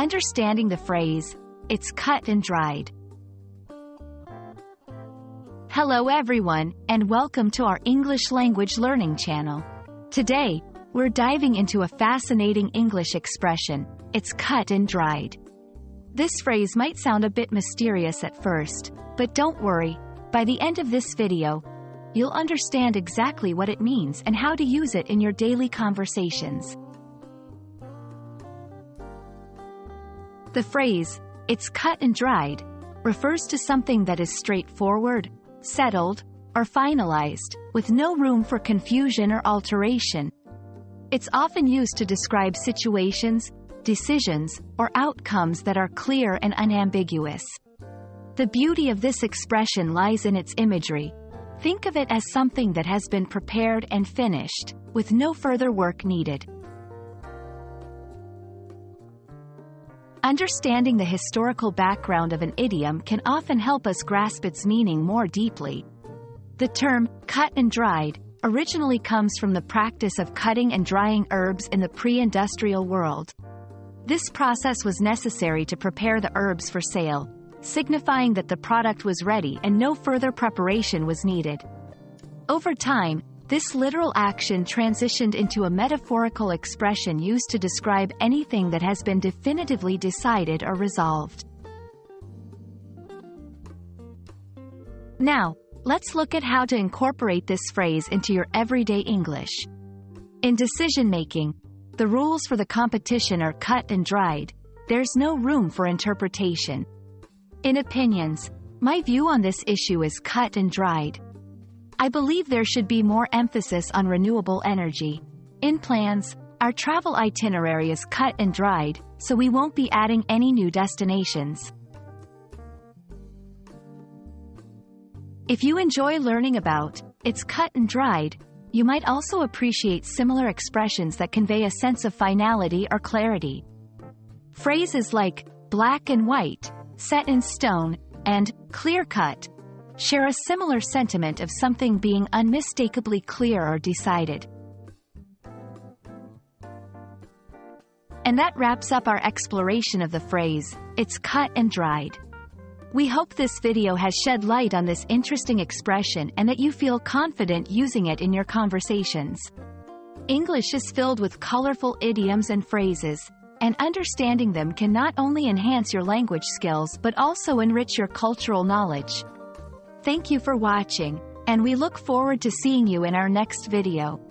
understanding the phrase, "It's cut and dried." Hello everyone, and welcome to our English language learning channel. Today, we're diving into a fascinating English expression, "It's cut and dried." This phrase might sound a bit mysterious at first, but don't worry, by the end of this video, you'll understand exactly what it means and how to use it in your daily conversations. The phrase, "It's cut and dried," refers to something that is straightforward, settled, or finalized, with no room for confusion or alteration. It's often used to describe situations, decisions, or outcomes that are clear and unambiguous. The beauty of this expression lies in its imagery. Think of it as something that has been prepared and finished, with no further work needed. Understanding the historical background of an idiom can often help us grasp its meaning more deeply. The term, "cut and dried," originally comes from the practice of cutting and drying herbs in the pre-industrial world. This process was necessary to prepare the herbs for sale, signifying that the product was ready and no further preparation was needed. Over time, this literal action transitioned into a metaphorical expression used to describe anything that has been definitively decided or resolved. Now, let's look at how to incorporate this phrase into your everyday English. In decision-making, the rules for the competition are cut and dried. There's no room for interpretation. In opinions, my view on this issue is cut and dried. I believe there should be more emphasis on renewable energy. In plans, our travel itinerary is cut and dried, so we won't be adding any new destinations. If you enjoy learning about "it's cut and dried," you might also appreciate similar expressions that convey a sense of finality or clarity. Phrases like "black and white," "set in stone," and "clear-cut" share a similar sentiment of something being unmistakably clear or decided. And that wraps up our exploration of the phrase, "It's cut and dried." We hope this video has shed light on this interesting expression and that you feel confident using it in your conversations. English is filled with colorful idioms and phrases, and understanding them can not only enhance your language skills but also enrich your cultural knowledge. Thank you for watching, and we look forward to seeing you in our next video.